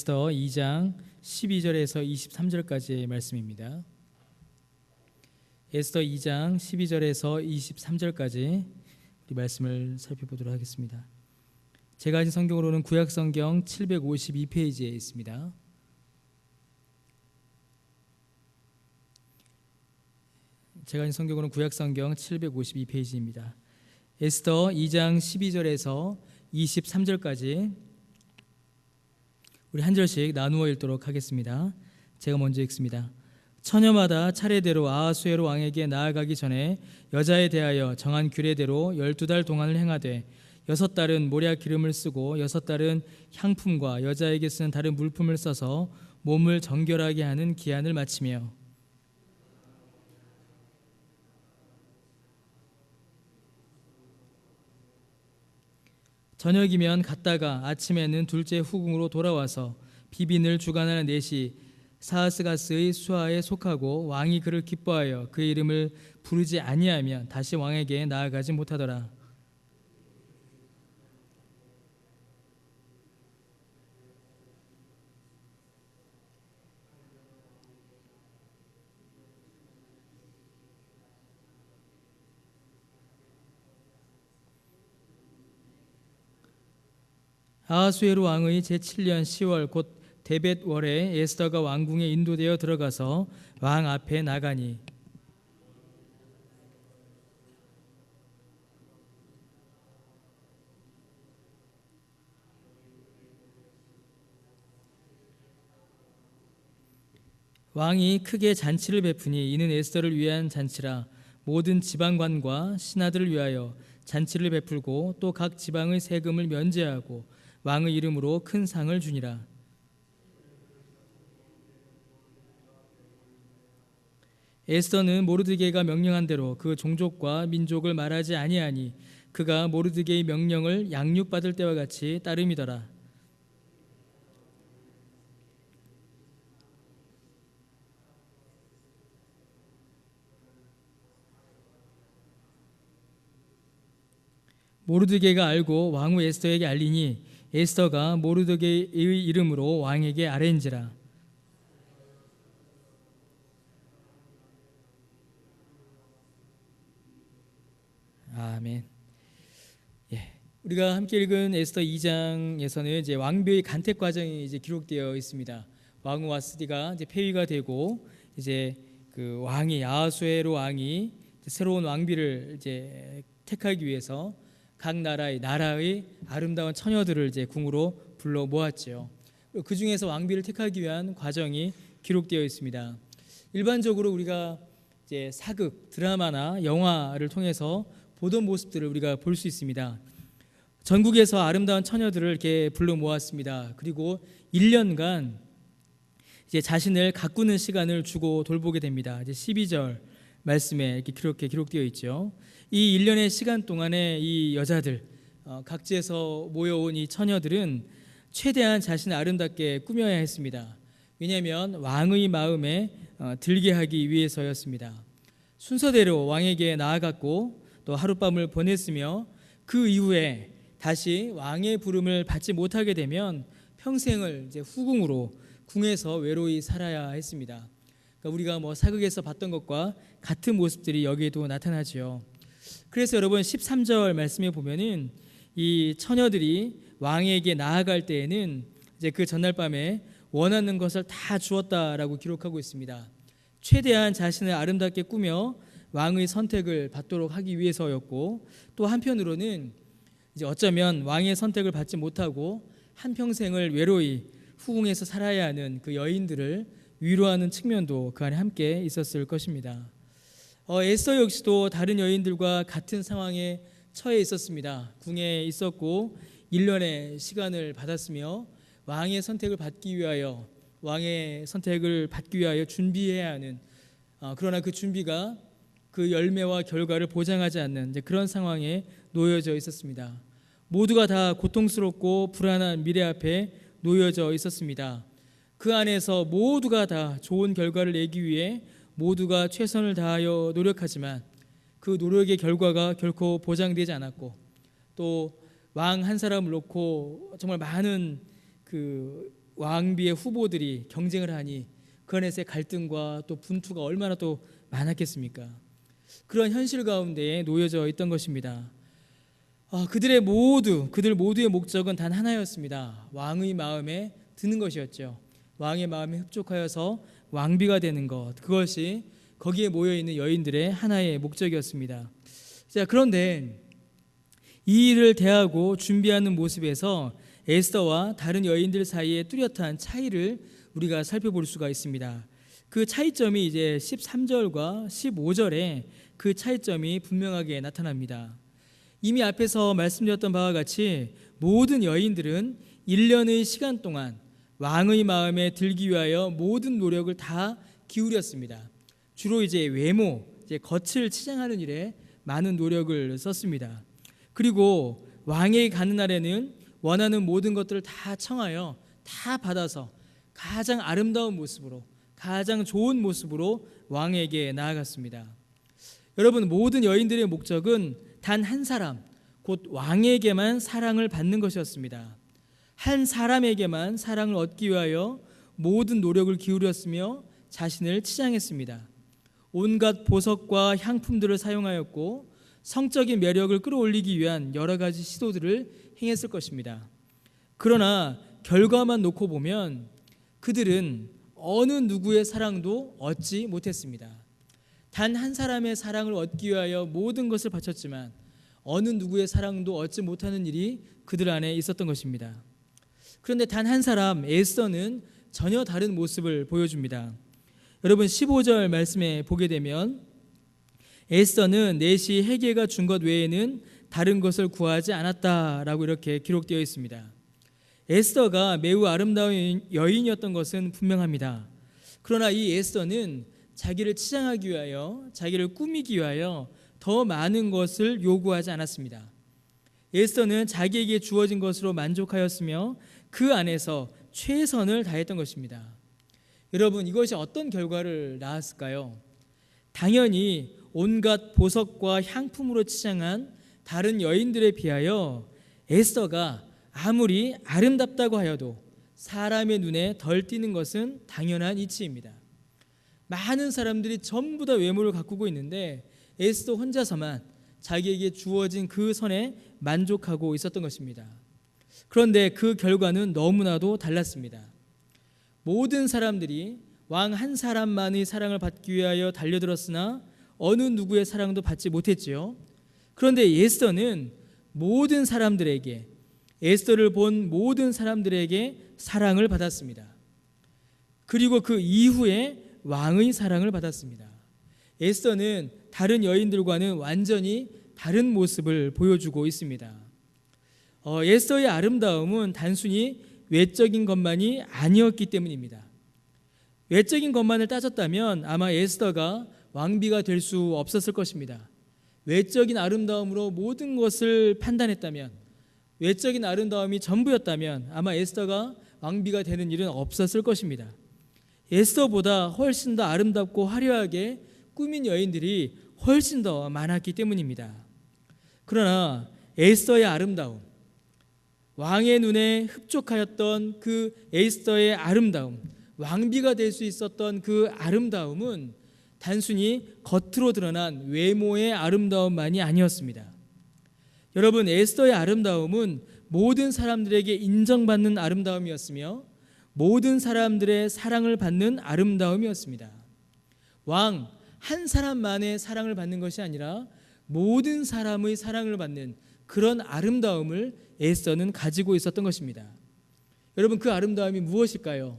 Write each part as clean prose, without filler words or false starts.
에스더 2장 12절에서 23절까지의 말씀입니다. 에스더 2장 12절에서 23절까지 우리 말씀을 살펴보도록 하겠습니다. 제가 가진 성경으로는 구약성경 752페이지에 있습니다. 제가 가진 성경으로는 구약성경 752페이지입니다. 에스더 2장 12절에서 23절까지 우리 한 절씩 나누어 읽도록 하겠습니다. 제가 먼저 읽습니다. 처녀마다 차례대로 아하수에로 왕에게 나아가기 전에 여자에 대하여 정한 규례대로 12달 동안을 행하되 6달은 모략 기름을 쓰고 6달은 향품과 여자에게 쓰는 다른 물품을 써서 몸을 정결하게 하는 기한을 마치며 저녁이면 갔다가 아침에는 둘째 후궁으로 돌아와서 비빈을 주관하는 넷이 사하스가스의 수하에 속하고 왕이 그를 기뻐하여 그의 이름을 부르지 아니하면 다시 왕에게 나아가지 못하더라. 아하수에로 왕의 제7년 10월 곧 데벳월에 에스더가 왕궁에 인도되어 들어가서 왕 앞에 나가니 왕이 크게 잔치를 베푸니 이는 에스더를 위한 잔치라. 모든 지방관과 신하들을 위하여 잔치를 베풀고 또 각 지방의 세금을 면제하고 왕의 이름으로 큰 상을 주니라. 에스더는 모르드게가 명령한 대로 그 종족과 민족을 말하지 아니하니 그가 모르드게의 명령을 양육받을 때와 같이 따름이더라. 모르드게가 알고 왕후 에스더에게 알리니 에스더가 모르드게의 이름으로 왕에게 아뢰인지라. 아멘. 우리가 함께 읽은 에스더 2장에서는 이제 왕비의 간택 과정이 이제 기록되어 있습니다. 왕후 와스디가 이제 폐위가 되고 이제 그 왕이 아하수에로 왕이 새로운 왕비를 이제 택하기 위해서 각 나라의 아름다운 처녀들을 이제 궁으로 불러 모았죠. 그 중에서 왕비를 택하기 위한 과정이 기록되어 있습니다. 일반적으로 우리가 이제 사극, 드라마나 영화를 통해서 보던 모습들을 우리가 볼 수 있습니다. 전국에서 아름다운 처녀들을 이렇게 불러 모았습니다. 그리고 1년간 이제 자신을 가꾸는 시간을 주고 돌보게 됩니다. 이제 12절 말씀에 이렇게 기록되어 있죠. 이 1년의 시간 동안에 이 여자들, 각지에서 모여온 이 처녀들은 최대한 자신을 아름답게 꾸며야 했습니다. 왜냐하면 왕의 마음에 들게 하기 위해서였습니다. 순서대로 왕에게 나아갔고 또 하룻밤을 보냈으며 그 이후에 다시 왕의 부름을 받지 못하게 되면 평생을 이제 후궁으로 궁에서 외로이 살아야 했습니다. 그러니까 우리가 뭐 사극에서 봤던 것과 같은 모습들이 여기에도 나타나죠. 그래서 여러분 13절 말씀에 보면은 이 처녀들이 왕에게 나아갈 때에는 이제 그 전날 밤에 원하는 것을 다 주었다라고 기록하고 있습니다. 최대한 자신을 아름답게 꾸며 왕의 선택을 받도록 하기 위해서였고 또 한편으로는 이제 어쩌면 왕의 선택을 받지 못하고 한평생을 외로이 후궁에서 살아야 하는 그 여인들을 위로하는 측면도 그 안에 함께 있었을 것입니다. 에스더 역시도 다른 여인들과 같은 상황에 처해 있었습니다. 궁에 있었고 1년의 시간을 받았으며 왕의 선택을 받기 위하여 준비해야 하는 그러나 그 준비가 그 열매와 결과를 보장하지 않는 이제 그런 상황에 놓여져 있었습니다. 모두가 다 고통스럽고 불안한 미래 앞에 놓여져 있었습니다. 그 안에서 모두가 다 좋은 결과를 내기 위해 모두가 최선을 다하여 노력하지만 그 노력의 결과가 결코 보장되지 않았고 또 왕 한 사람을 놓고 정말 많은 그 왕비의 후보들이 경쟁을 하니 그 안에서의 갈등과 또 분투가 얼마나 또 많았겠습니까? 그런 현실 가운데에 놓여져 있던 것입니다. 그들 모두의 목적은 단 하나였습니다. 왕의 마음에 드는 것이었죠. 왕의 마음에 흡족하여서 왕비가 되는 것, 그것이 거기에 모여 있는 여인들의 하나의 목적이었습니다. 자, 그런데 이 일을 대하고 준비하는 모습에서 에스더와 다른 여인들 사이에 뚜렷한 차이를 우리가 살펴볼 수가 있습니다. 그 차이점이 이제 13절과 15절에 그 차이점이 분명하게 나타납니다. 이미 앞에서 말씀드렸던 바와 같이 모든 여인들은 1년의 시간 동안 왕의 마음에 들기 위하여 모든 노력을 다 기울였습니다. 주로 이제 외모, 겉을 치장하는 일에 많은 노력을 썼습니다. 그리고 왕에게 가는 날에는 원하는 모든 것들을 다 청하여 다 받아서 가장 아름다운 모습으로, 가장 좋은 모습으로 왕에게 나아갔습니다. 여러분, 모든 여인들의 목적은 단 한 사람, 곧 왕에게만 사랑을 받는 것이었습니다. 한 사람에게만 사랑을 얻기 위하여 모든 노력을 기울였으며 자신을 치장했습니다. 온갖 보석과 향품들을 사용하였고 성적인 매력을 끌어올리기 위한 여러 가지 시도들을 행했을 것입니다. 그러나 결과만 놓고 보면 그들은 어느 누구의 사랑도 얻지 못했습니다. 단 한 사람의 사랑을 얻기 위하여 모든 것을 바쳤지만 어느 누구의 사랑도 얻지 못하는 일이 그들 안에 있었던 것입니다. 그런데 단 한 사람 에스더는 전혀 다른 모습을 보여줍니다. 여러분, 15절 말씀에 보게 되면 에스더는 내시 헤게가 준 것 외에는 다른 것을 구하지 않았다라고 이렇게 기록되어 있습니다. 에스더가 매우 아름다운 여인이었던 것은 분명합니다. 그러나 이 에스더는 자기를 치장하기 위하여, 자기를 꾸미기 위하여 더 많은 것을 요구하지 않았습니다. 에스더는 자기에게 주어진 것으로 만족하였으며 그 안에서 최선을 다했던 것입니다. 여러분, 이것이 어떤 결과를 낳았을까요? 당연히 온갖 보석과 향품으로 치장한 다른 여인들에 비하여 에스더가 아무리 아름답다고 하여도 사람의 눈에 덜 띄는 것은 당연한 이치입니다. 많은 사람들이 전부 다 외모를 가꾸고 있는데 에스더 혼자서만 자기에게 주어진 그 선에 만족하고 있었던 것입니다. 그런데 그 결과는 너무나도 달랐습니다. 모든 사람들이 왕 한 사람만의 사랑을 받기 위하여 달려들었으나 어느 누구의 사랑도 받지 못했지요. 그런데 에스더는 모든 사람들에게, 에스더를 본 모든 사람들에게 사랑을 받았습니다. 그리고 그 이후에 왕의 사랑을 받았습니다. 에스더는 다른 여인들과는 완전히 다른 모습을 보여주고 있습니다. 에스더의 아름다움은 단순히 외적인 것만이 아니었기 때문입니다. 외적인 것만을 따졌다면 아마 에스더가 왕비가 될 수 없었을 것입니다. 외적인 아름다움으로 모든 것을 판단했다면, 외적인 아름다움이 전부였다면 아마 에스더가 왕비가 되는 일은 없었을 것입니다. 에스더보다 훨씬 더 아름답고 화려하게 꾸민 여인들이 훨씬 더 많았기 때문입니다. 그러나 에스더의 아름다움, 왕의 눈에 흡족하였던 그 에스더의 아름다움, 왕비가 될 수 있었던 그 아름다움은 단순히 겉으로 드러난 외모의 아름다움만이 아니었습니다. 여러분, 에스더의 아름다움은 모든 사람들에게 인정받는 아름다움이었으며 모든 사람들의 사랑을 받는 아름다움이었습니다. 왕 한 사람만의 사랑을 받는 것이 아니라 모든 사람의 사랑을 받는 그런 아름다움을 에스더는 가지고 있었던 것입니다. 여러분, 그 아름다움이 무엇일까요?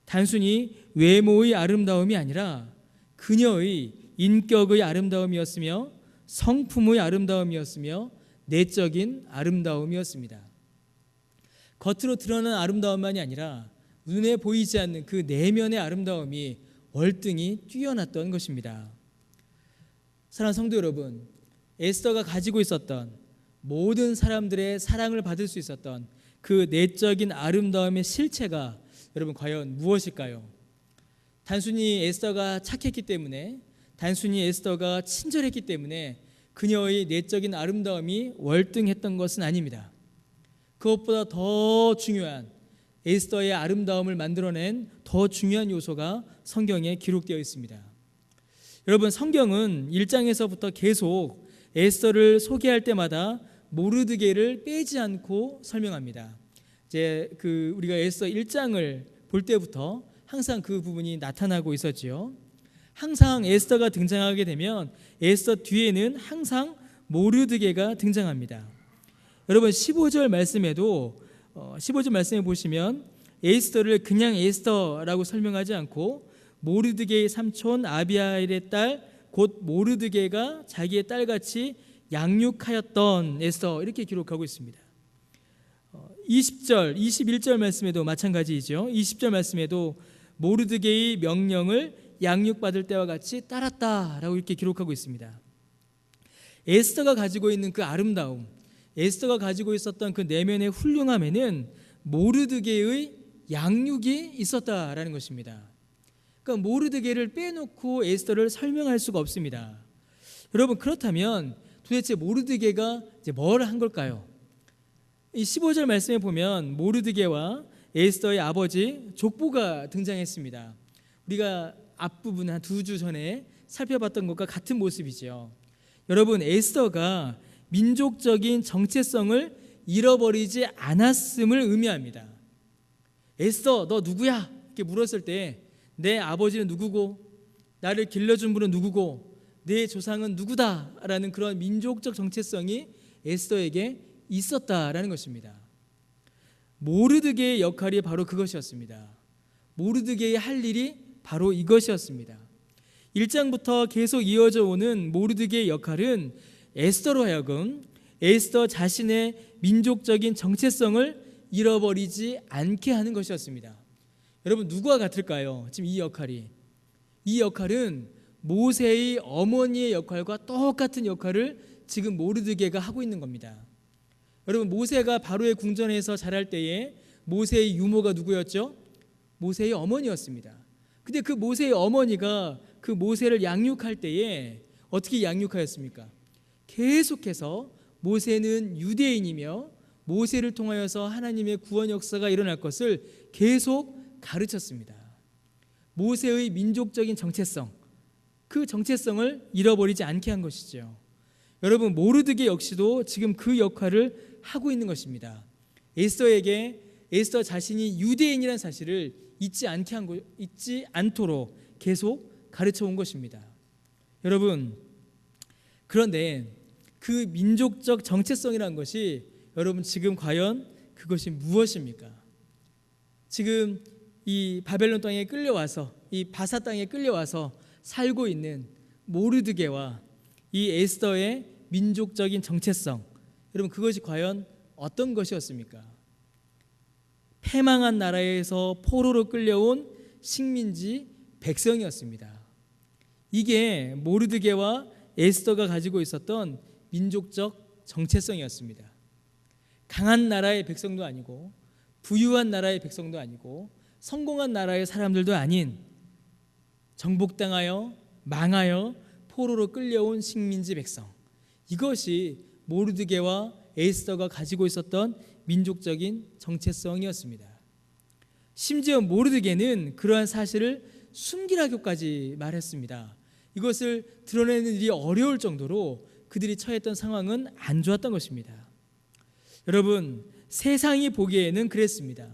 단순히 외모의 아름다움이 아니라 그녀의 인격의 아름다움이었으며 성품의 아름다움이었으며 내적인 아름다움이었습니다. 겉으로 드러난 아름다움만이 아니라 눈에 보이지 않는 그 내면의 아름다움이 월등히 뛰어났던 것입니다. 사랑하는 성도 여러분, 에스더가 가지고 있었던 모든 사람들의 사랑을 받을 수 있었던 그 내적인 아름다움의 실체가 여러분 과연 무엇일까요? 단순히 에스더가 착했기 때문에, 단순히 에스더가 친절했기 때문에 그녀의 내적인 아름다움이 월등했던 것은 아닙니다. 그것보다 더 중요한 에스더의 아름다움을 만들어낸 더 중요한 요소가 성경에 기록되어 있습니다. 여러분, 성경은 1장에서부터 계속 에스더를 소개할 때마다 모르드게를 빼지 않고 설명합니다. 이제 우리가 에스더 1장을 볼 때부터 항상 그 부분이 나타나고 있었지요. 항상 에스더가 등장하게 되면 에스더 뒤에는 항상 모르드게가 등장합니다. 여러분, 15절 말씀에도 15절 말씀에 보시면 에스더를 그냥 에스더라고 설명하지 않고 모르드게의 삼촌 아비하일의 딸 곧 모르드게가 자기의 딸같이 양육하였던 에스더, 이렇게 기록하고 있습니다. 20절, 21절 말씀에도 마찬가지이죠. 20절 말씀에도 모르드게의 명령을 양육받을 때와 같이 따랐다라고 이렇게 기록하고 있습니다. 에스더가 가지고 있는 그 아름다움, 에스더가 가지고 있었던 그 내면의 훌륭함에는 모르드게의 양육이 있었다라는 것입니다. 그러니까 모르드게를 빼놓고 에스더를 설명할 수가 없습니다. 여러분, 그렇다면 도대체 모르드게가 이제 뭘 한 걸까요? 이 15절 말씀에 보면 모르드게와 에스더의 아버지 족보가 등장했습니다. 우리가 앞부분 한 2주 전에 살펴봤던 것과 같은 모습이죠. 여러분, 에스더가 민족적인 정체성을 잃어버리지 않았음을 의미합니다. 에스더, 너 누구야? 이렇게 물었을 때 내 아버지는 누구고 나를 길러준 분은 누구고 내 조상은 누구다 라는 그런 민족적 정체성이 에스더에게 있었다라는 것입니다. 모르드게의 역할이 바로 그것이었습니다. 모르드게의 할 일이 바로 이것이었습니다. 1장부터 계속 이어져 오는 모르드게의 역할은 에스더로 하여금 에스더 자신의 민족적인 정체성을 잃어버리지 않게 하는 것이었습니다. 여러분, 누구와 같을까요? 지금 이 역할은 모세의 어머니의 역할과 똑같은 역할을 지금 모르드게가 하고 있는 겁니다. 여러분, 모세가 바로의 궁전에서 자랄 때에 모세의 유모가 누구였죠? 모세의 어머니였습니다. 근데 그 모세의 어머니가 그 모세를 양육할 때에 어떻게 양육하였습니까? 계속해서 모세는 유대인이며 모세를 통하여서 하나님의 구원 역사가 일어날 것을 계속 가르쳤습니다. 모세의 민족적인 정체성, 그 정체성을 잃어버리지 않게 한 것이죠. 여러분, 모르드게 역시도 지금 그 역할을 하고 있는 것입니다. 에스더에게 에스더 자신이 유대인이라는 사실을 잊지 않도록 계속 가르쳐 온 것입니다. 여러분, 그런데 그 민족적 정체성이라는 것이 여러분 지금 과연 그것이 무엇입니까? 지금 이 바벨론 땅에 끌려와서 이 바사 땅에 끌려와서 살고 있는 모르드게와 이 에스더의 민족적인 정체성, 여러분 그것이 과연 어떤 것이었습니까? 패망한 나라에서 포로로 끌려온 식민지 백성이었습니다. 이게 모르드게와 에스더가 가지고 있었던 민족적 정체성이었습니다. 강한 나라의 백성도 아니고 부유한 나라의 백성도 아니고 성공한 나라의 사람들도 아닌 정복당하여 망하여 포로로 끌려온 식민지 백성, 이것이 모르드게와 에스더가 가지고 있었던 민족적인 정체성이었습니다. 심지어 모르드게는 그러한 사실을 숨기라고까지 말했습니다. 이것을 드러내는 일이 어려울 정도로 그들이 처했던 상황은 안 좋았던 것입니다. 여러분, 세상이 보기에는 그랬습니다.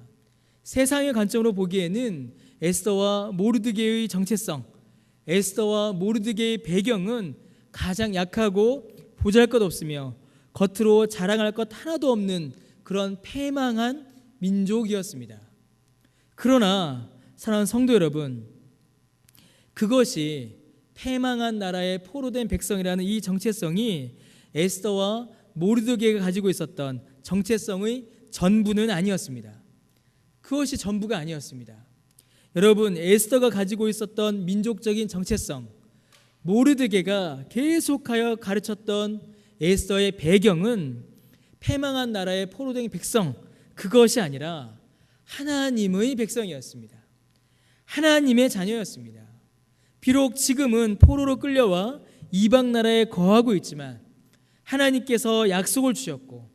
세상의 관점으로 보기에는 에스더와 모르드게의 정체성, 에스더와 모르드게의 배경은 가장 약하고 보잘것없으며 겉으로 자랑할 것 하나도 없는 그런 패망한 민족이었습니다. 그러나 사랑하는 성도 여러분, 그것이 패망한 나라의 포로된 백성이라는 이 정체성이 에스더와 모르드게가 가지고 있었던 정체성의 전부는 아니었습니다. 그것이 전부가 아니었습니다. 여러분, 에스더가 가지고 있었던 민족적인 정체성, 모르드게가 계속하여 가르쳤던 에스더의 배경은 패망한 나라의 포로된 백성, 그것이 아니라 하나님의 백성이었습니다. 하나님의 자녀였습니다. 비록 지금은 포로로 끌려와 이방 나라에 거하고 있지만 하나님께서 약속을 주셨고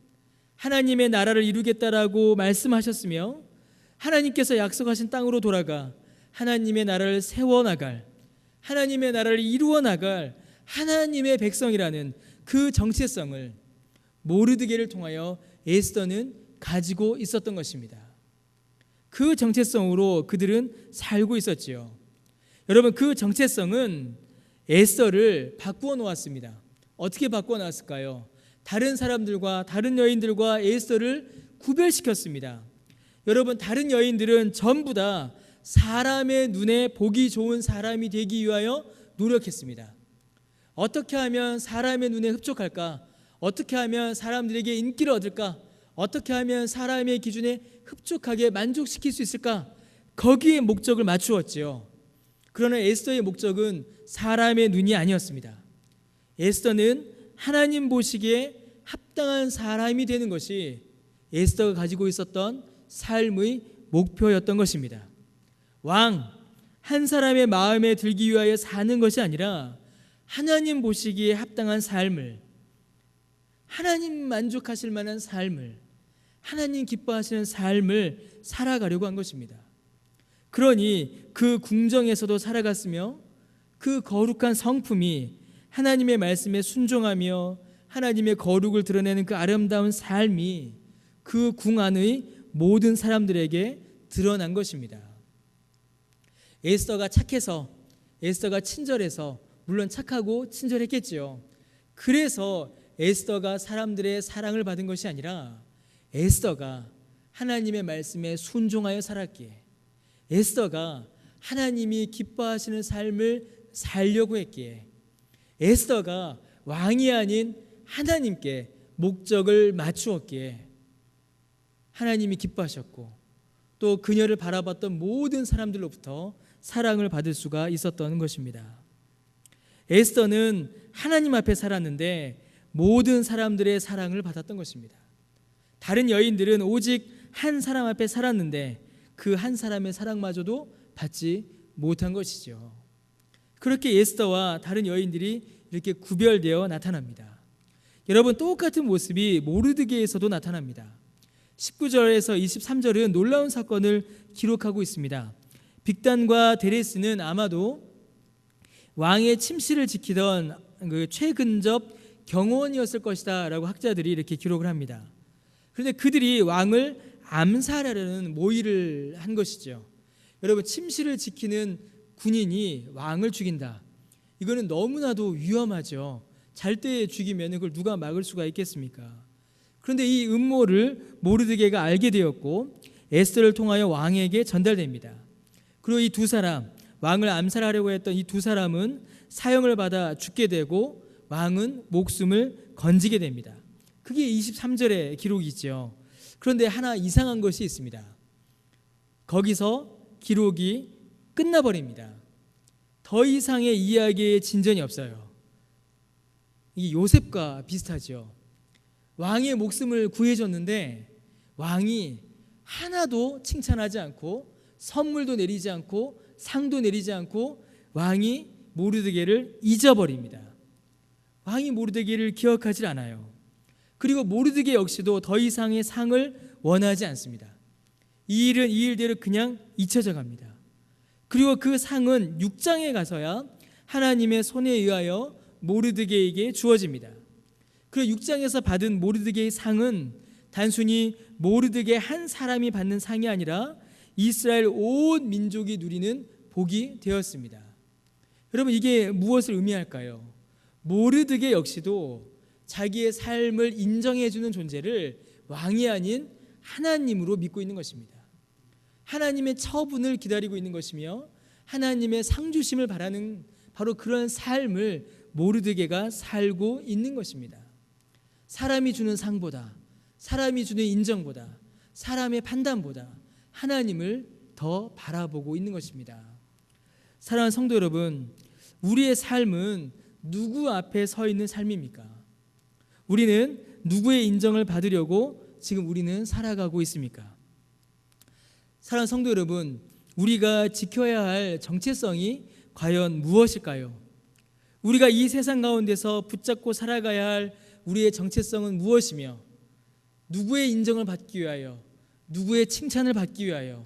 하나님의 나라를 이루겠다라고 말씀하셨으며 하나님께서 약속하신 땅으로 돌아가 하나님의 나라를 세워나갈, 하나님의 나라를 이루어나갈 하나님의 백성이라는 그 정체성을 모르드게를 통하여 에스더는 가지고 있었던 것입니다. 그 정체성으로 그들은 살고 있었지요. 여러분, 그 정체성은 에스더를 바꾸어 놓았습니다. 어떻게 바꾸어 놓았을까요? 다른 사람들과 다른 여인들과 에스더를 구별시켰습니다. 여러분, 다른 여인들은 전부 다 사람의 눈에 보기 좋은 사람이 되기 위하여 노력했습니다. 어떻게 하면 사람의 눈에 흡족할까? 어떻게 하면 사람들에게 인기를 얻을까? 어떻게 하면 사람의 기준에 흡족하게 만족시킬 수 있을까? 거기에 목적을 맞추었지요. 그러나 에스더의 목적은 사람의 눈이 아니었습니다. 에스더는 하나님 보시기에 합당한 사람이 되는 것이 에스더가 가지고 있었던 삶의 목표였던 것입니다. 왕, 한 사람의 마음에 들기 위하여 사는 것이 아니라 하나님 보시기에 합당한 삶을, 하나님 만족하실 만한 삶을, 하나님 기뻐하시는 삶을 살아가려고 한 것입니다. 그러니 그 궁정에서도 살아갔으며 그 거룩한 성품이 하나님의 말씀에 순종하며 하나님의 거룩을 드러내는 그 아름다운 삶이 그 궁 안의 모든 사람들에게 드러난 것입니다. 에스더가 착해서, 에스더가 친절해서, 물론 착하고 친절했겠지요. 그래서 에스더가 사람들의 사랑을 받은 것이 아니라 에스더가 하나님의 말씀에 순종하여 살았기에, 에스더가 하나님이 기뻐하시는 삶을 살려고 했기에, 에스더가 왕이 아닌 하나님께 목적을 맞추었기에 하나님이 기뻐하셨고, 또 그녀를 바라봤던 모든 사람들로부터 사랑을 받을 수가 있었던 것입니다. 에스더는 하나님 앞에 살았는데 모든 사람들의 사랑을 받았던 것입니다. 다른 여인들은 오직 한 사람 앞에 살았는데 그 한 사람의 사랑마저도 받지 못한 것이죠. 그렇게 에스더와 다른 여인들이 이렇게 구별되어 나타납니다. 여러분, 똑같은 모습이 모르드게에서도 나타납니다. 19절에서 23절은 놀라운 사건을 기록하고 있습니다. 빅단과 데레스는 아마도 왕의 침실을 지키던 그 최근접 경호원이었을 것이다 라고 학자들이 이렇게 기록을 합니다. 그런데 그들이 왕을 암살하려는 모의를 한 것이죠. 여러분, 침실을 지키는 군인이 왕을 죽인다, 이거는 너무나도 위험하죠. 잘 때 죽이면 그걸 누가 막을 수가 있겠습니까? 그런데 이 음모를 모르드게가 알게 되었고 에스더를 통하여 왕에게 전달됩니다. 그리고 이 두 사람, 왕을 암살하려고 했던 이 두 사람은 사형을 받아 죽게 되고 왕은 목숨을 건지게 됩니다. 그게 23절의 기록이죠. 그런데 하나 이상한 것이 있습니다. 거기서 기록이 끝나버립니다. 더 이상의 이야기의 진전이 없어요. 이게 요셉과 비슷하죠. 왕의 목숨을 구해줬는데 왕이 하나도 칭찬하지 않고 선물도 내리지 않고 상도 내리지 않고 왕이 모르드게를 잊어버립니다. 왕이 모르드게를 기억하지 않아요. 그리고 모르드게 역시도 더 이상의 상을 원하지 않습니다. 이 일은 이 일대로 그냥 잊혀져 갑니다. 그리고 그 상은 6장에 가서야 하나님의 손에 의하여 모르드게에게 주어집니다. 그리고 6장에서 받은 모르드게의 상은 단순히 모르드게 한 사람이 받는 상이 아니라 이스라엘 온 민족이 누리는 복이 되었습니다. 여러분, 이게 무엇을 의미할까요? 모르드게 역시도 자기의 삶을 인정해주는 존재를 왕이 아닌 하나님으로 믿고 있는 것입니다. 하나님의 처분을 기다리고 있는 것이며 하나님의 상주심을 바라는 바로 그런 삶을 모르드게가 살고 있는 것입니다. 사람이 주는 상보다, 사람이 주는 인정보다, 사람의 판단보다 하나님을 더 바라보고 있는 것입니다. 사랑하는 성도 여러분, 우리의 삶은 누구 앞에 서 있는 삶입니까? 우리는 누구의 인정을 받으려고 지금 우리는 살아가고 있습니까? 사랑하는 성도 여러분, 우리가 지켜야 할 정체성이 과연 무엇일까요? 우리가 이 세상 가운데서 붙잡고 살아가야 할 우리의 정체성은 무엇이며 누구의 인정을 받기 위하여, 누구의 칭찬을 받기 위하여,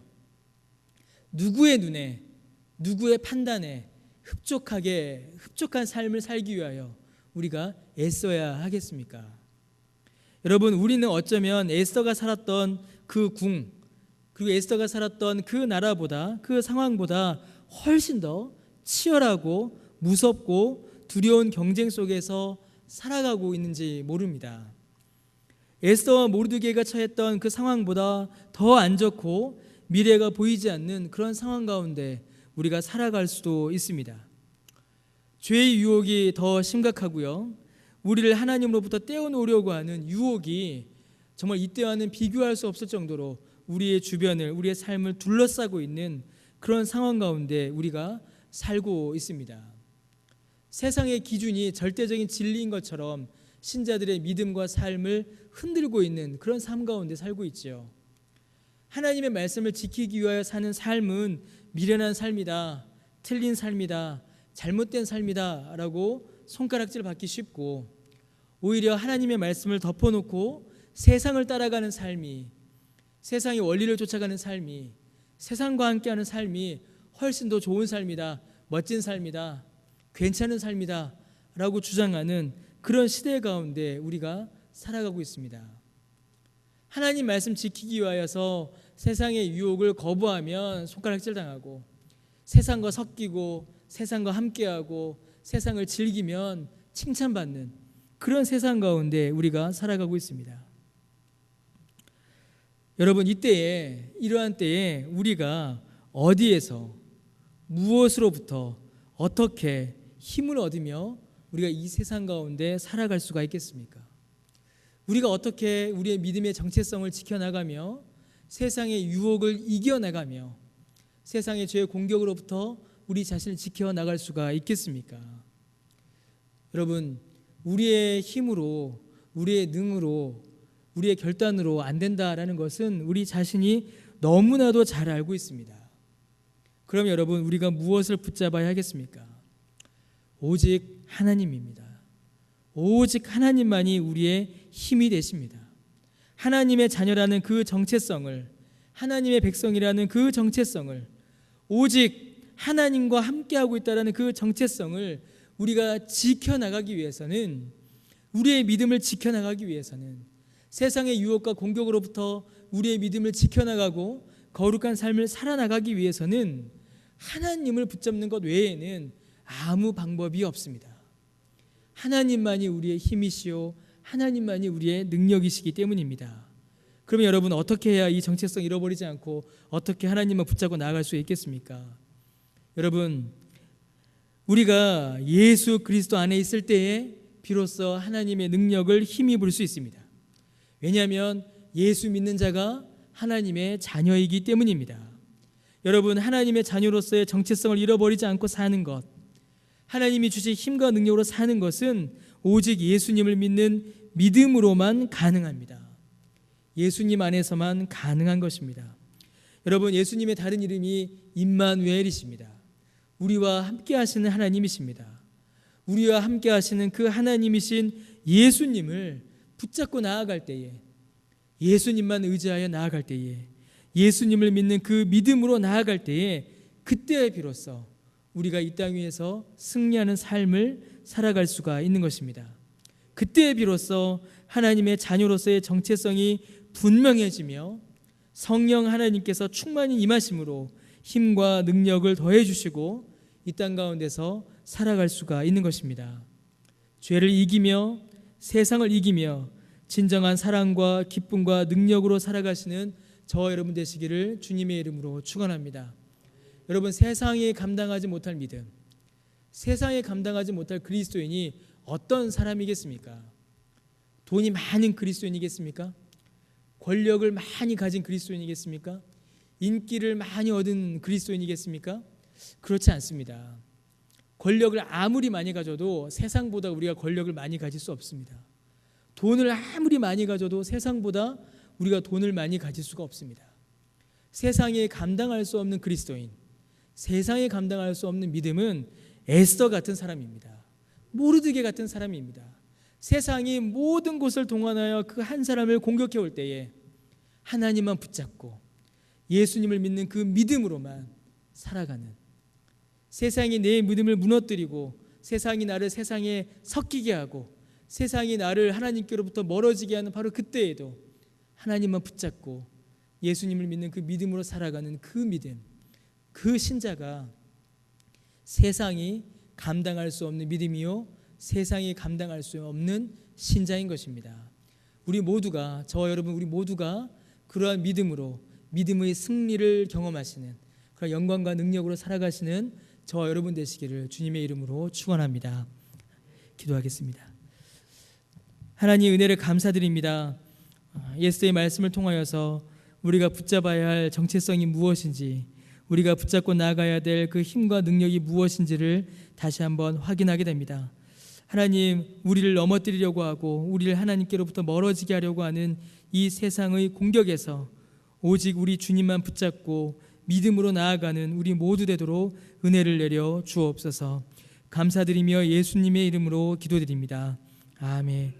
누구의 눈에, 누구의 판단에 흡족한 삶을 살기 위하여 우리가 애써야 하겠습니까? 여러분, 우리는 어쩌면 에스더가 살았던 그 궁, 그리고 에스더가 살았던 그 나라보다, 그 상황보다 훨씬 더 치열하고 무섭고 두려운 경쟁 속에서 살아가고 있는지 모릅니다. 에스더와 모르드게가 처했던 그 상황보다 더 안 좋고 미래가 보이지 않는 그런 상황 가운데 우리가 살아갈 수도 있습니다. 죄의 유혹이 더 심각하고요, 우리를 하나님으로부터 떼어놓으려고 하는 유혹이 정말 이때와는 비교할 수 없을 정도로 우리의 주변을, 우리의 삶을 둘러싸고 있는 그런 상황 가운데 우리가 살고 있습니다. 세상의 기준이 절대적인 진리인 것처럼 신자들의 믿음과 삶을 흔들고 있는 그런 삶 가운데 살고 있죠. 하나님의 말씀을 지키기 위하여 사는 삶은 미련한 삶이다, 틀린 삶이다, 잘못된 삶이다 라고 손가락질 받기 쉽고, 오히려 하나님의 말씀을 덮어놓고 세상을 따라가는 삶이, 세상의 원리를 쫓아가는 삶이, 세상과 함께하는 삶이 훨씬 더 좋은 삶이다, 멋진 삶이다, 괜찮은 삶이다 라고 주장하는 그런 시대 가운데 우리가 살아가고 있습니다. 하나님 말씀 지키기 위하여서 세상의 유혹을 거부하면 손가락질 당하고, 세상과 섞이고 세상과 함께하고 세상을 즐기면 칭찬받는 그런 세상 가운데 우리가 살아가고 있습니다. 여러분, 이러한 때에 우리가 어디에서 무엇으로부터 어떻게 힘을 얻으며 우리가 이 세상 가운데 살아갈 수가 있겠습니까? 우리가 어떻게 우리의 믿음의 정체성을 지켜나가며 세상의 유혹을 이겨나가며 세상의 죄의 공격으로부터 우리 자신을 지켜나갈 수가 있겠습니까? 여러분, 우리의 힘으로, 우리의 능으로, 우리의 결단으로 안 된다라는 것은 우리 자신이 너무나도 잘 알고 있습니다. 그럼 여러분, 우리가 무엇을 붙잡아야 하겠습니까? 오직 하나님입니다. 오직 하나님만이 우리의 힘이 되십니다. 하나님의 자녀라는 그 정체성을, 하나님의 백성이라는 그 정체성을, 오직 하나님과 함께하고 있다는 그 정체성을 우리가 지켜나가기 위해서는, 우리의 믿음을 지켜나가기 위해서는, 세상의 유혹과 공격으로부터 우리의 믿음을 지켜나가고 거룩한 삶을 살아나가기 위해서는 하나님을 붙잡는 것 외에는 아무 방법이 없습니다. 하나님만이 우리의 힘이시요 하나님만이 우리의 능력이시기 때문입니다. 그러면 여러분, 어떻게 해야 이 정체성 잃어버리지 않고 어떻게 하나님만 붙잡고 나아갈 수 있겠습니까? 여러분, 우리가 예수 그리스도 안에 있을 때에 비로소 하나님의 능력을 힘입을 수 있습니다. 왜냐하면 예수 믿는 자가 하나님의 자녀이기 때문입니다. 여러분, 하나님의 자녀로서의 정체성을 잃어버리지 않고 사는 것, 하나님이 주신 힘과 능력으로 사는 것은 오직 예수님을 믿는 믿음으로만 가능합니다. 예수님 안에서만 가능한 것입니다. 여러분, 예수님의 다른 이름이 임마누엘이십니다. 우리와 함께 하시는 하나님이십니다. 우리와 함께 하시는 그 하나님이신 예수님을 붙잡고 나아갈 때에, 예수님만 의지하여 나아갈 때에, 예수님을 믿는 그 믿음으로 나아갈 때에, 그때에 비로소 우리가 이 땅 위에서 승리하는 삶을 살아갈 수가 있는 것입니다. 그때에 비로소 하나님의 자녀로서의 정체성이 분명해지며 성령 하나님께서 충만히 임하심으로 힘과 능력을 더해 주시고 이 땅 가운데서 살아갈 수가 있는 것입니다. 죄를 이기며 세상을 이기며 진정한 사랑과 기쁨과 능력으로 살아가시는 저와 여러분 되시기를 주님의 이름으로 축원합니다. 여러분, 세상이 감당하지 못할 믿음, 세상에 감당하지 못할 그리스도인이 어떤 사람이겠습니까? 돈이 많은 그리스도인이겠습니까? 권력을 많이 가진 그리스도인이겠습니까? 인기를 많이 얻은 그리스도인이겠습니까? 그렇지 않습니다. 권력을 아무리 많이 가져도 세상보다 우리가 권력을 많이 가질 수 없습니다. 돈을 아무리 많이 가져도 세상보다 우리가 돈을 많이 가질 수가 없습니다. 세상에 감당할 수 없는 그리스도인, 세상에 감당할 수 없는 믿음은 에스더 같은 사람입니다. 모르드게 같은 사람입니다. 세상이 모든 곳을 동원하여 그 한 사람을 공격해 올 때에 하나님만 붙잡고 예수님을 믿는 그 믿음으로만 살아가는, 세상이 내 믿음을 무너뜨리고 세상이 나를 세상에 섞이게 하고 세상이 나를 하나님께로부터 멀어지게 하는 바로 그때에도 하나님만 붙잡고 예수님을 믿는 그 믿음으로 살아가는 그 믿음, 그 신자가 세상이 감당할 수 없는 믿음이요 세상이 감당할 수 없는 신자인 것입니다. 우리 모두가, 저와 여러분 우리 모두가 그러한 믿음으로 믿음의 승리를 경험하시는 그런 영광과 능력으로 살아가시는 저와 여러분 되시기를 주님의 이름으로 축원합니다. 기도하겠습니다. 하나님 은혜를 감사드립니다. 예수의 말씀을 통하여서 우리가 붙잡아야 할 정체성이 무엇인지, 우리가 붙잡고 나아가야 될 그 힘과 능력이 무엇인지를 다시 한번 확인하게 됩니다. 하나님, 우리를 넘어뜨리려고 하고 우리를 하나님께로부터 멀어지게 하려고 하는 이 세상의 공격에서 오직 우리 주님만 붙잡고 믿음으로 나아가는 우리 모두 되도록 은혜를 내려 주옵소서. 감사드리며 예수님의 이름으로 기도드립니다. 아멘.